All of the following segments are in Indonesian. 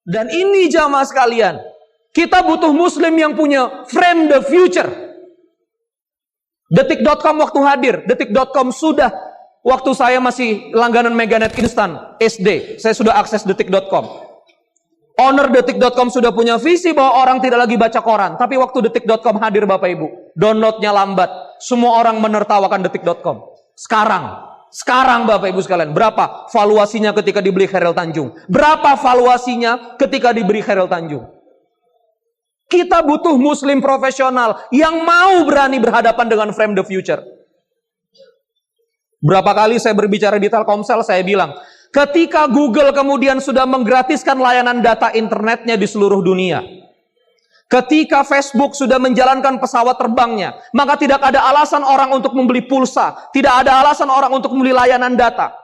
Dan ini jamaah sekalian, kita butuh muslim yang punya frame the future. Detik.com waktu hadir, Detik.com sudah, waktu saya masih langganan Meganet Instan SD, saya sudah akses Detik.com. Owner Detik.com sudah punya visi bahwa orang tidak lagi baca koran. Tapi waktu Detik.com hadir Bapak Ibu, downloadnya lambat. Semua orang menertawakan Detik.com. Sekarang Bapak Ibu sekalian, berapa valuasinya ketika dibeli Khairil Tanjung? Berapa valuasinya ketika diberi Khairil Tanjung? Kita butuh muslim profesional yang mau berani berhadapan dengan frame the future. Berapa kali saya berbicara di Telkomsel, saya bilang, ketika Google kemudian sudah menggratiskan layanan data internetnya di seluruh dunia, ketika Facebook sudah menjalankan pesawat terbangnya, maka tidak ada alasan orang untuk membeli pulsa, tidak ada alasan orang untuk membeli layanan data.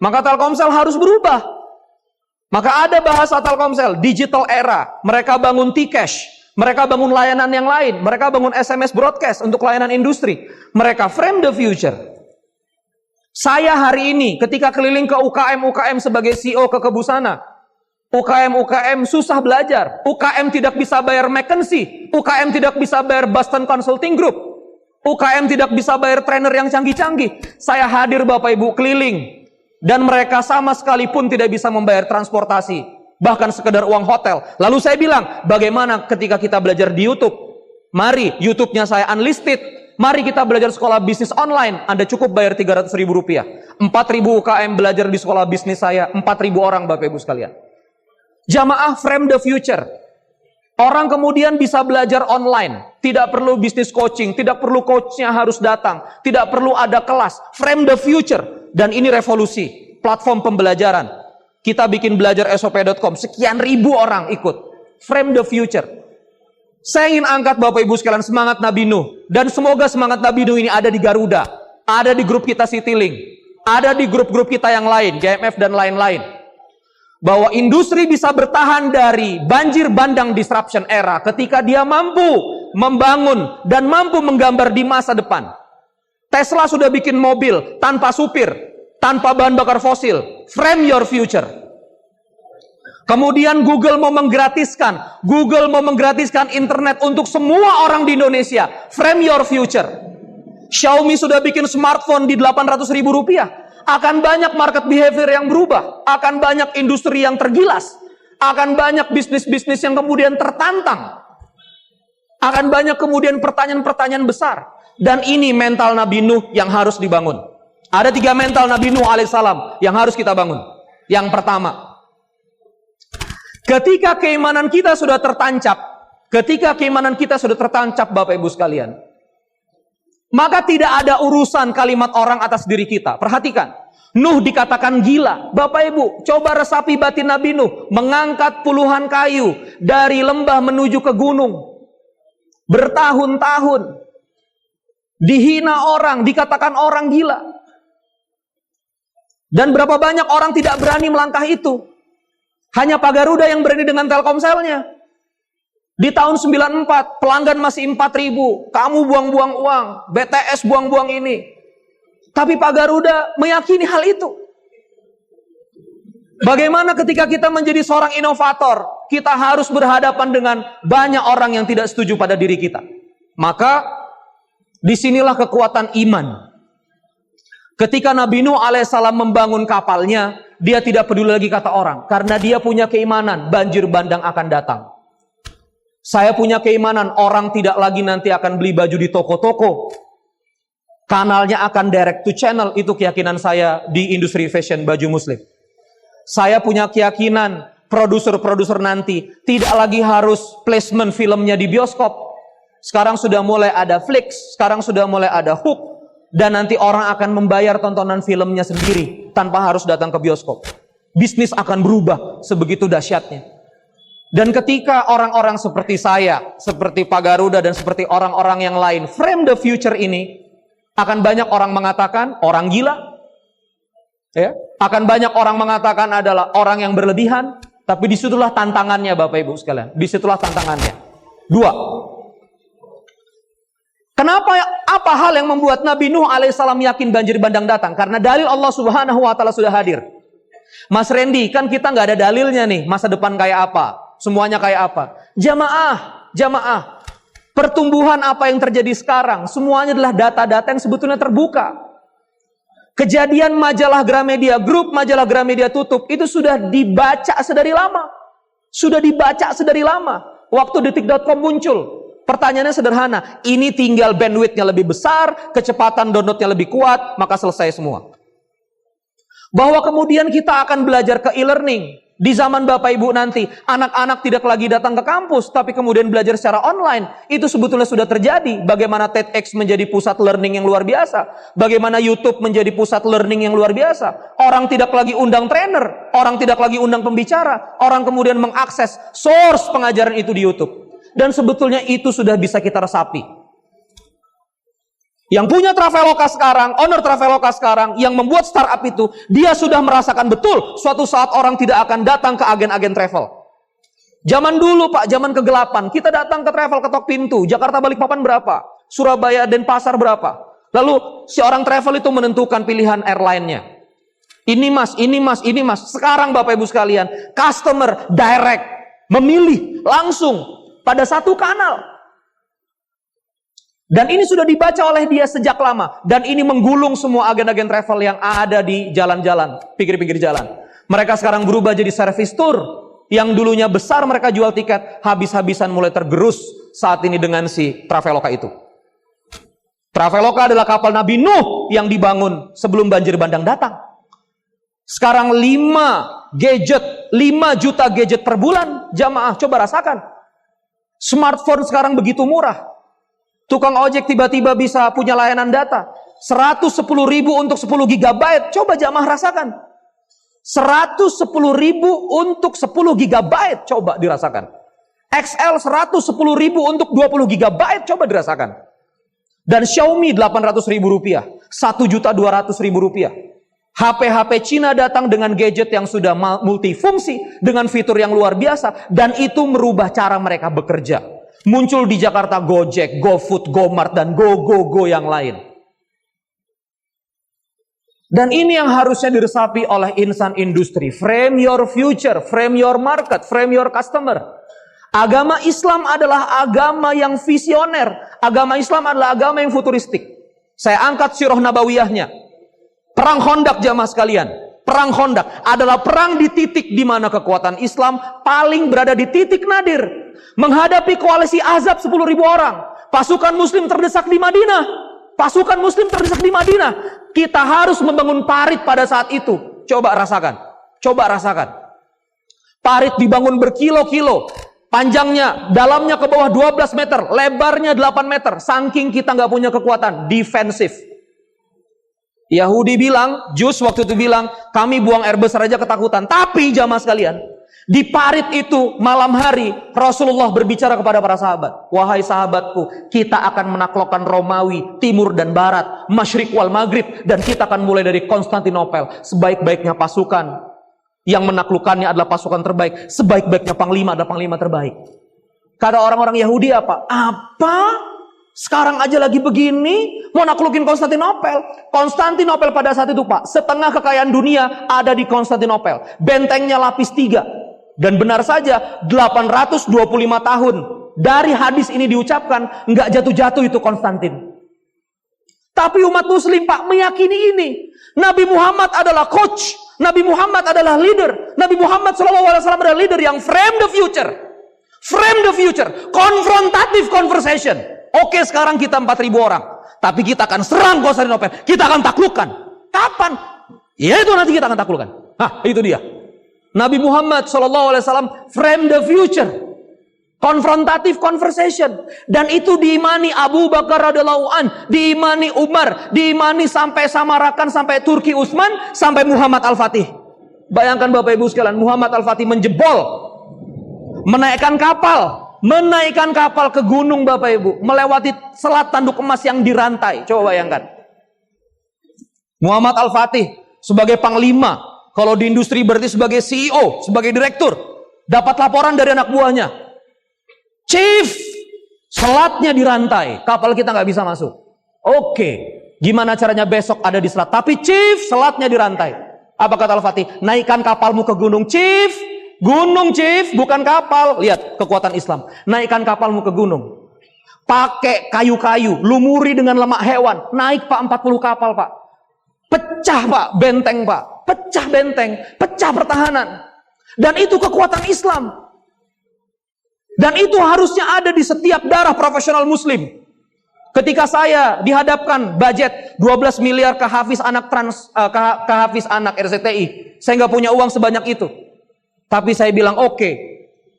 Maka Telkomsel harus berubah. Maka ada bahasa Telkomsel, digital era. Mereka bangun T-Cash, mereka bangun layanan yang lain, mereka bangun SMS broadcast untuk layanan industri. Mereka frame the future. Saya hari ini ketika keliling ke UKM sebagai CEO ke Kebusana, UKM susah belajar. UKM tidak bisa bayar McKinsey. UKM tidak bisa bayar Boston Consulting Group. UKM tidak bisa bayar trainer yang canggih-canggih. Saya hadir Bapak Ibu keliling. Dan mereka sama sekali pun tidak bisa membayar transportasi. Bahkan sekedar uang hotel. Lalu saya bilang, bagaimana ketika kita belajar di YouTube? Mari, YouTube-nya saya unlisted. Mari kita belajar sekolah bisnis online. Anda cukup bayar 300 ribu rupiah. 4.000 UKM belajar di sekolah bisnis saya. 4.000 orang Bapak Ibu sekalian. Jamaah frame the future. Orang kemudian bisa belajar online. Tidak perlu bisnis coaching. Tidak perlu coachnya harus datang. Tidak perlu ada kelas. Frame the future. Dan ini revolusi. Platform pembelajaran. Kita bikin belajar sop.com. Sekian ribu orang ikut. Frame the future. Saya ingin angkat Bapak Ibu sekalian semangat Nabi Nuh. Dan semoga semangat Nabi Nuh ini ada di Garuda. Ada di grup kita Citylink. Ada di grup-grup kita yang lain. GMF dan lain-lain. Bahwa industri bisa bertahan dari banjir bandang disruption era ketika dia mampu membangun dan mampu menggambar di masa depan. Tesla sudah bikin mobil tanpa supir, tanpa bahan bakar fosil. Frame your future. Kemudian Google mau menggratiskan internet untuk semua orang di Indonesia. Frame your future. Xiaomi sudah bikin smartphone di 800 ribu rupiah. Akan banyak market behavior yang berubah. Akan banyak industri yang tergilas. Akan banyak bisnis-bisnis yang kemudian tertantang. Akan banyak kemudian pertanyaan-pertanyaan besar. Dan ini mental Nabi Nuh yang harus dibangun. Ada 3 mental Nabi Nuh alaihissalam yang harus kita bangun. Yang pertama, ketika keimanan kita sudah tertancap, Bapak Ibu sekalian, maka tidak ada urusan kalimat orang atas diri kita. Perhatikan, Nuh dikatakan gila. Bapak Ibu, coba resapi batin Nabi Nuh. Mengangkat puluhan kayu dari lembah menuju ke gunung. Bertahun-tahun. Dihina orang, dikatakan orang gila. Dan berapa banyak orang tidak berani melangkah itu. Hanya Pak Garuda yang berani dengan Telkomselnya. Di tahun 94, pelanggan masih 4.000. Kamu buang-buang uang, BTS buang-buang ini. Tapi Pak Garuda meyakini hal itu. Bagaimana ketika kita menjadi seorang inovator, kita harus berhadapan dengan banyak orang yang tidak setuju pada diri kita. Maka disinilah kekuatan iman. Ketika Nabi Nuh alaihissalam membangun kapalnya, dia tidak peduli lagi kata orang. Karena dia punya keimanan, banjir bandang akan datang. Saya punya keimanan, orang tidak lagi nanti akan beli baju di toko-toko. Kanalnya akan direct to channel, itu keyakinan saya di industri fashion baju muslim. Saya punya keyakinan, produser-produser nanti tidak lagi harus placement filmnya di bioskop. Sekarang sudah mulai ada Flix, sekarang sudah mulai ada Hook, dan nanti orang akan membayar tontonan filmnya sendiri tanpa harus datang ke bioskop. Bisnis akan berubah sebegitu dahsyatnya. Dan ketika orang-orang seperti saya, seperti Pak Garuda dan seperti orang-orang yang lain frame the future ini, akan banyak orang mengatakan orang gila. Ya, akan banyak orang mengatakan adalah orang yang berlebihan, tapi disitulah tantangannya Bapak Ibu sekalian. Disitulah tantangannya. 2. Kenapa, apa hal yang membuat Nabi Nuh alaihissalam yakin banjir bandang datang? Karena dalil Allah subhanahu wa ta'ala sudah hadir. Mas Randy, kan kita nggak ada dalilnya nih, masa depan kayak apa, semuanya kayak apa. Jamaah, pertumbuhan apa yang terjadi sekarang, semuanya adalah data-data yang sebetulnya terbuka. Kejadian majalah Gramedia, grup majalah Gramedia tutup, itu sudah dibaca sedari lama. Waktu detik.com muncul, pertanyaannya sederhana, ini tinggal bandwidth-nya lebih besar, kecepatan download-nya lebih kuat, maka selesai semua. Bahwa kemudian kita akan belajar ke e-learning. Di zaman Bapak Ibu nanti, anak-anak tidak lagi datang ke kampus, tapi kemudian belajar secara online. Itu sebetulnya sudah terjadi. Bagaimana TEDx menjadi pusat learning yang luar biasa. Bagaimana YouTube menjadi pusat learning yang luar biasa. Orang tidak lagi undang trainer. Orang tidak lagi undang pembicara. Orang kemudian mengakses source pengajaran itu di YouTube. Dan sebetulnya itu sudah bisa kita resapi. Yang punya Traveloka sekarang, owner Traveloka sekarang, yang membuat startup itu, dia sudah merasakan betul suatu saat orang tidak akan datang ke agen-agen travel. Zaman dulu Pak, zaman kegelapan, kita datang ke travel, ketok pintu, Jakarta Balikpapan berapa? Surabaya Denpasar berapa? Lalu si orang travel itu menentukan pilihan airline-nya. Ini mas. Sekarang Bapak Ibu sekalian, customer direct, memilih langsung pada satu kanal. Dan ini sudah dibaca oleh dia sejak lama. Dan ini menggulung semua agen-agen travel yang ada di jalan-jalan, pinggir-pinggir jalan. Mereka sekarang berubah jadi service tour. Yang dulunya besar mereka jual tiket, habis-habisan mulai tergerus saat ini dengan si Traveloka itu. Traveloka adalah kapal Nabi Nuh yang dibangun sebelum banjir bandang datang. Sekarang 5 juta gadget per bulan. Jamaah, coba rasakan. Smartphone sekarang begitu murah. Tukang ojek tiba-tiba bisa punya layanan data. 110.000 untuk 10 GB. Coba jamaah rasakan. 110.000 untuk 10 GB. Coba dirasakan. XL 110.000 untuk 20 GB. Coba dirasakan. Dan Xiaomi 800.000 rupiah. 1.200.000 rupiah. HP-HP Cina datang dengan gadget yang sudah multifungsi. Dengan fitur yang luar biasa. Dan itu merubah cara mereka bekerja. Muncul di Jakarta Gojek, GoFood, GoMart, dan Go yang lain. Dan ini yang harusnya diresapi oleh insan industri. Frame your future, frame your market, frame your customer. Agama Islam adalah agama yang visioner. Agama Islam adalah agama yang futuristik. Saya angkat sirah nabawiyahnya. Perang Khandaq jamaah sekalian. Perang Khandaq adalah perang di titik di mana kekuatan Islam paling berada di titik nadir. Menghadapi koalisi Ahzab 10.000 orang. Pasukan muslim terdesak di Madinah. Kita harus membangun parit pada saat itu. Coba rasakan. Parit dibangun berkilo-kilo. Panjangnya, dalamnya ke bawah 12 meter. Lebarnya 8 meter. Saking kita nggak punya kekuatan. Defensif. Yahudi bilang, Jus waktu itu bilang, kami buang air besar aja ketakutan. Tapi jamaah sekalian, di parit itu malam hari Rasulullah berbicara kepada para sahabat. Wahai sahabatku, kita akan menaklukkan Romawi, timur dan barat, masyrik wal maghrib. Dan kita akan mulai dari Konstantinopel. Sebaik-baiknya pasukan, yang menaklukkannya adalah pasukan terbaik. Sebaik-baiknya panglima adalah panglima terbaik. Kata orang-orang Yahudi apa? Sekarang aja lagi begini, mau naklukin Konstantinopel. Konstantinopel pada saat itu Pak, setengah kekayaan dunia ada di Konstantinopel. Bentengnya lapis 3. Dan benar saja 825 tahun dari hadis ini diucapkan, nggak jatuh-jatuh itu Konstantin. Tapi umat muslim Pak meyakini ini. Nabi Muhammad adalah coach, Nabi Muhammad adalah leader, Nabi Muhammad SAW adalah leader yang frame the future. Confrontative conversation. Oke, sekarang kita 4.000 orang, tapi kita akan serang Konstantinopel, kita akan taklukkan. Kapan? Ya itu nanti kita akan taklukkan. Itu dia. Nabi Muhammad SAW frame the future. Confrontative conversation. Dan itu diimani Abu Bakar radhiyallahu an, diimani Umar, diimani sampai Samarakan, sampai Turki Utsman, sampai Muhammad Al-Fatih. Bayangkan Bapak Ibu sekalian, Muhammad Al-Fatih menjebol, menaikkan kapal ke gunung Bapak Ibu, melewati selat tanduk emas yang dirantai. Coba bayangkan. Muhammad Al-Fatih sebagai panglima, kalau di industri berarti sebagai CEO, sebagai direktur, dapat laporan dari anak buahnya. Chief, selatnya dirantai, kapal kita nggak bisa masuk. Oke, gimana caranya besok ada di selat? Tapi Chief, selatnya dirantai. Apa kata Al-Fatih? Naikkan kapalmu ke gunung, Chief. Gunung, Chief, bukan kapal. Lihat kekuatan Islam. Naikkan kapalmu ke gunung. Pakai kayu-kayu, lumuri dengan lemak hewan. Naik Pak 40 kapal Pak. Pecah Pak benteng Pak. Pecah benteng, pecah pertahanan. Dan itu kekuatan Islam. Dan itu harusnya ada di setiap darah profesional muslim. Ketika saya dihadapkan budget 12 miliar ke Hafiz anak ke Hafiz anak RCTI, saya nggak punya uang sebanyak itu. Tapi saya bilang oke,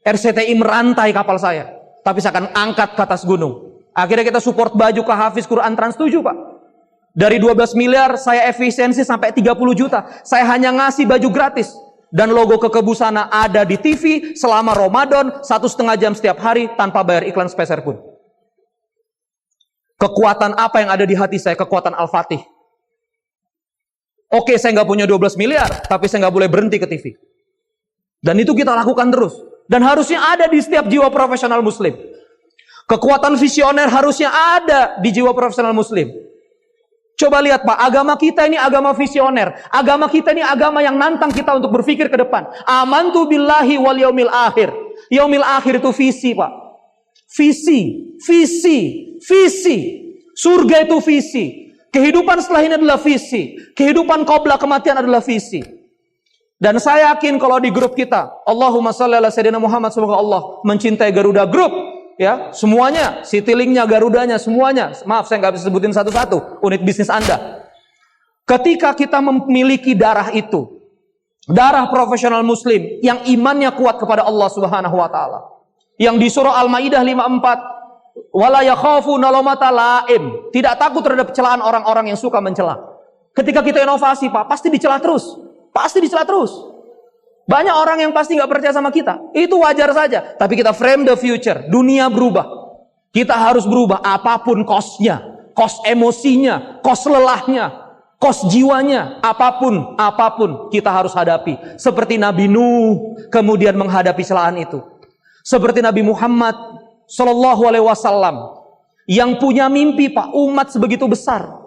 RCTI merantai kapal saya, tapi saya akan angkat ke atas gunung. Akhirnya kita support baju ke Hafiz Quran Trans 7 Pak. Dari 12 miliar saya efisiensi sampai 30 juta. Saya hanya ngasih baju gratis. Dan logo Kekebusana ada di TV selama Ramadan 1,5 jam setiap hari tanpa bayar iklan sepeser pun. Kekuatan apa yang ada di hati saya? Kekuatan Al-Fatih. Oke, saya nggak punya 12 miliar, tapi saya nggak boleh berhenti ke TV. Dan itu kita lakukan terus. Dan harusnya ada di setiap jiwa profesional muslim. Kekuatan visioner harusnya ada di jiwa profesional muslim. Coba lihat Pak, agama kita ini agama visioner. Agama kita ini agama yang nantang kita untuk berpikir ke depan. Amantu billahi wal yaumil akhir. Yaumil akhir itu visi Pak. Visi. Surga itu visi. Kehidupan setelah ini adalah visi. Kehidupan qabla kematian adalah visi. Dan saya yakin kalau di grup kita, Allahumma shalli ala sayyidina Muhammad, semoga Allah mencintai Garuda Group, ya, semuanya, Citylink-nya, Garudanya, semuanya. Maaf, saya nggak bisa sebutin satu-satu unit bisnis Anda. Ketika kita memiliki darah itu, darah profesional muslim yang imannya kuat kepada Allah Subhanahu wa taala. Yang di surah Al-Maidah 54, wala yakhafuna laumata laim, tidak takut terhadap celaan orang-orang yang suka mencela. Ketika kita inovasi, Pak, pasti dicela terus. Pasti dicela terus. Banyak orang yang pasti nggak percaya sama kita. Itu wajar saja. Tapi kita frame the future. Dunia berubah. Kita harus berubah apapun cost-nya. Cost emosinya, cost lelahnya, cost jiwanya, apapun kita harus hadapi. Seperti Nabi Nuh kemudian menghadapi celaan itu. Seperti Nabi Muhammad Sallallahu Alaihi Wasallam yang punya mimpi Pak, umat sebegitu besar.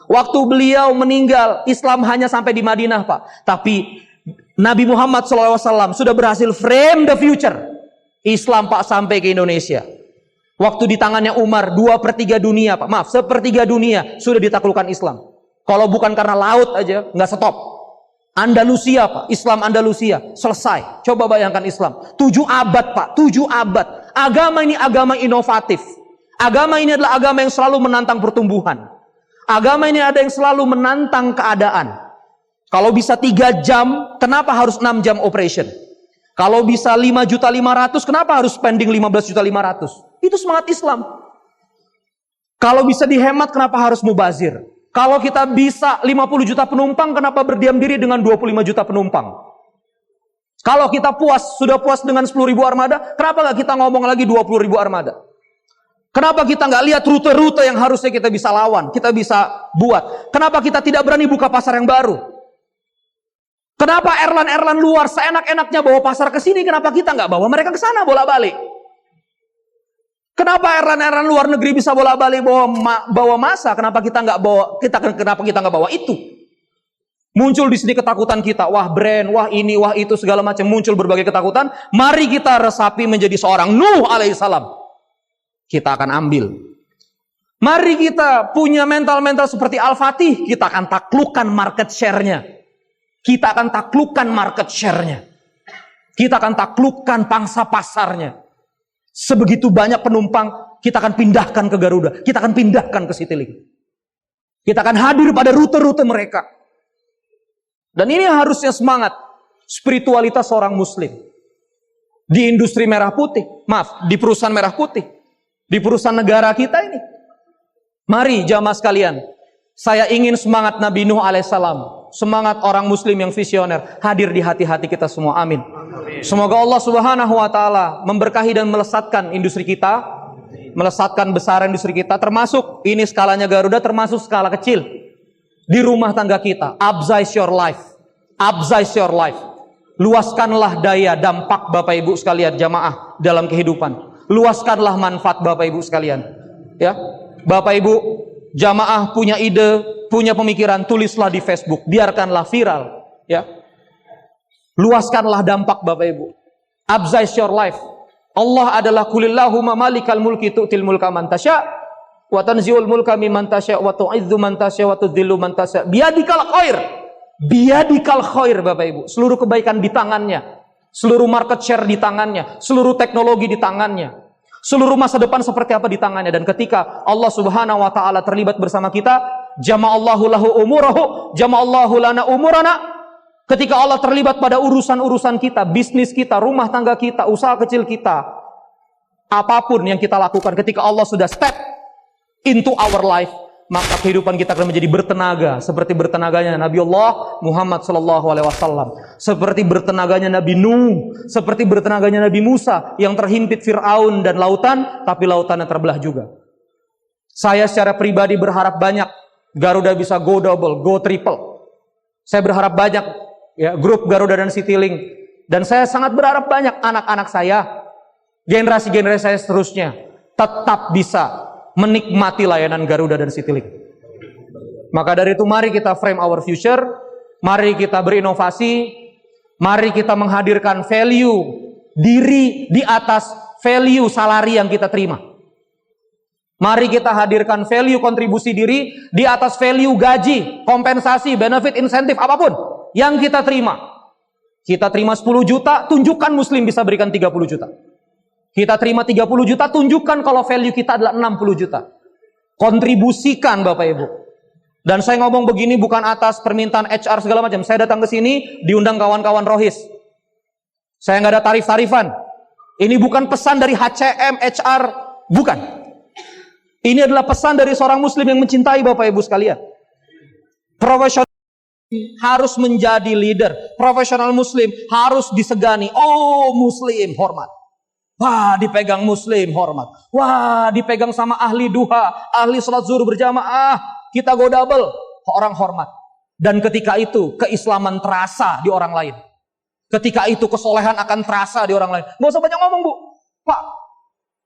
Waktu beliau meninggal, Islam hanya sampai di Madinah Pak. Tapi Nabi Muhammad SAW sudah berhasil frame the future. Islam Pak sampai ke Indonesia. Waktu di tangannya Umar, 2/3 dunia Pak. Maaf, 1/3 dunia sudah ditaklukkan Islam. Kalau bukan karena laut aja, nggak stop. Andalusia Pak, Islam Andalusia, selesai. Coba bayangkan Islam. 7 abad Pak, 7 abad. Agama ini agama inovatif. Agama ini adalah agama yang selalu menantang pertumbuhan. Agama ini ada yang selalu menantang keadaan. Kalau bisa 3 jam, kenapa harus 6 jam operation? Kalau bisa 5.500.000, kenapa harus spending 15.500.000? Itu semangat Islam. Kalau bisa dihemat, kenapa harus mubazir? Kalau kita bisa 50 juta penumpang, kenapa berdiam diri dengan 25 juta penumpang? Kalau kita sudah puas dengan 10.000 armada, kenapa nggak kita ngomong lagi 20.000 armada? Kenapa kita nggak lihat rute-rute yang harusnya kita bisa lawan, kita bisa buat? Kenapa kita tidak berani buka pasar yang baru? Kenapa airline luar seenak-enaknya bawa pasar ke sini, kenapa kita nggak bawa mereka ke sana bolak-balik? Kenapa airline luar negeri bisa bolak-balik bawa massa? Kenapa kita nggak bawa itu? Muncul di sini ketakutan kita, wah brand, wah ini, wah itu, segala macam, muncul berbagai ketakutan. Mari kita resapi menjadi seorang Nuh alaihissalam. Kita akan ambil. Mari kita punya mental-mental seperti Al-Fatih, kita akan taklukkan market share-nya. Kita akan taklukkan market share-nya. Kita akan taklukkan pangsa pasarnya. Sebegitu banyak penumpang, kita akan pindahkan ke Garuda. Kita akan pindahkan ke Citylink. Kita akan hadir pada rute-rute mereka. Dan ini harusnya semangat spiritualitas seorang muslim. Di industri merah putih. Maaf, di perusahaan merah putih. Di perusahaan negara kita ini. Mari jamaah sekalian. Saya ingin semangat Nabi Nuh alaihissalam. Semangat orang muslim yang visioner hadir di hati-hati kita semua. Amin. Semoga Allah Subhanahu wa taala memberkahi dan melesatkan industri kita, melesatkan besar industri kita, termasuk ini skalanya Garuda, termasuk skala kecil di rumah tangga kita. Upsize your life. Upsize your life. Luaskanlah daya dampak Bapak Ibu sekalian jamaah dalam kehidupan. Luaskanlah manfaat Bapak Ibu sekalian. Ya. Bapak Ibu jamaah punya ide, punya pemikiran, tulislah di Facebook, biarkanlah viral. Ya. Luaskanlah dampak Bapak Ibu. Upsize your life. Allah adalah kulillahumma malikal mulki tu'til mulka man tasya wa tanzi'ul mulka mimman tasya wa tu'izzu man tasya wa tudhillu man tasya. Biyadikal khair. Biyadikal khair Bapak Ibu. Seluruh kebaikan di tangannya. Seluruh market share di tangannya. Seluruh teknologi di tangannya. Seluruh masa depan seperti apa di tangannya. Dan ketika Allah Subhanahu wa taala terlibat bersama kita, jama'allahu lahu umurahu, jama'allahu lana umurana. Ketika Allah terlibat pada urusan-urusan kita, bisnis kita, rumah tangga kita, usaha kecil kita, apapun yang kita lakukan, ketika Allah sudah step into our life, maka kehidupan kita akan menjadi bertenaga, seperti bertenaganya Nabi Allah Muhammad SAW, seperti bertenaganya Nabi Nuh, seperti bertenaganya Nabi Musa yang terhimpit Fir'aun dan lautan, tapi lautannya terbelah juga. Saya secara pribadi berharap banyak Garuda bisa go double, go triple. Saya berharap banyak ya grup Garuda dan Citylink, dan saya sangat berharap banyak anak-anak saya, generasi-generasi saya seterusnya tetap bisa menikmati layanan Garuda dan Citylink. Maka dari itu mari kita frame our future, mari kita berinovasi, mari kita menghadirkan value diri di atas value salari yang kita terima. Mari kita hadirkan value kontribusi diri di atas value gaji, kompensasi, benefit, insentif, apapun yang kita terima. Kita terima 10 juta, tunjukkan Muslim bisa berikan 30 juta. Kita terima 30 juta, tunjukkan kalau value kita adalah 60 juta. Kontribusikan Bapak Ibu. Dan saya ngomong begini bukan atas permintaan HR segala macam. Saya datang ke sini, diundang kawan-kawan Rohis. Saya nggak ada tarif-tarifan. Ini bukan pesan dari HCM, HR, bukan. Ini adalah pesan dari seorang Muslim yang mencintai Bapak Ibu sekalian. Profesional harus menjadi leader. Profesional Muslim harus disegani. Oh, Muslim, hormat. Wah, dipegang Muslim, hormat. Wah, dipegang sama ahli duha, ahli salat zuhur berjamaah, kita go double, orang hormat. Dan ketika itu, keislaman terasa di orang lain. Ketika itu, kesolehan akan terasa di orang lain. Nggak usah banyak ngomong, Bu. Pak,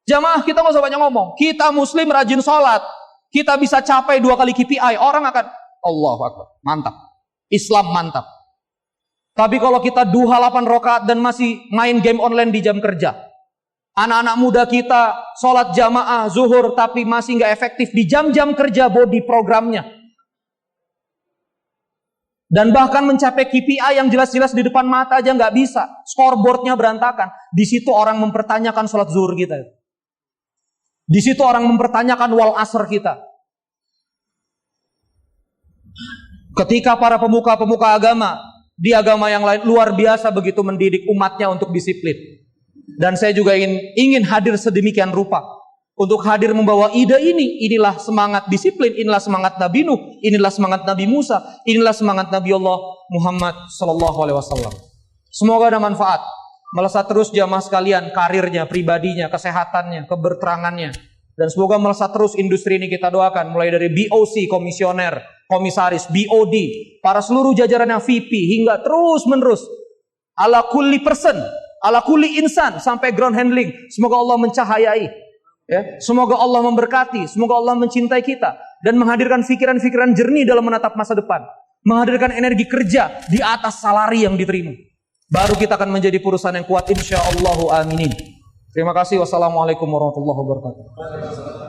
jamaah kita nggak usah banyak ngomong. Kita Muslim rajin sholat. Kita bisa capai 2 kali KPI. Orang akan, Allahu Akbar, mantap. Islam mantap. Tapi kalau kita duha 8 rakaat dan masih main game online di jam kerja. Anak-anak muda kita sholat jamaah, zuhur, tapi masih nggak efektif di jam-jam kerja body programnya. Dan bahkan mencapai KPI yang jelas-jelas di depan mata aja nggak bisa. Scoreboardnya berantakan. Di situ orang mempertanyakan sholat zuhur kita. Di situ orang mempertanyakan wal asr kita. Ketika para pemuka-pemuka agama di agama yang lain luar biasa begitu mendidik umatnya untuk disiplin. Dan saya juga ingin hadir sedemikian rupa untuk hadir membawa ide ini. Inilah semangat disiplin, inilah semangat Nabi Nuh, inilah semangat Nabi Musa, inilah semangat Nabi Allah Muhammad SAW. Semoga ada manfaat. Melesat terus jamaah sekalian, karirnya, pribadinya, kesehatannya, keberterangannya. Dan semoga melesat terus industri ini, kita doakan. Mulai dari BOC, komisioner, komisaris, BOD, para seluruh jajarannya VP, hingga terus menerus. Ala kulli person, ala kulli insan, sampai ground handling. Semoga Allah mencahayai. Ya. Semoga Allah memberkati, semoga Allah mencintai kita. Dan menghadirkan pikiran-pikiran jernih dalam menatap masa depan. Menghadirkan energi kerja di atas salari yang diterima. Baru kita akan menjadi perusahaan yang kuat, insyaallah, aminin. Terima kasih. Wassalamualaikum warahmatullahi wabarakatuh.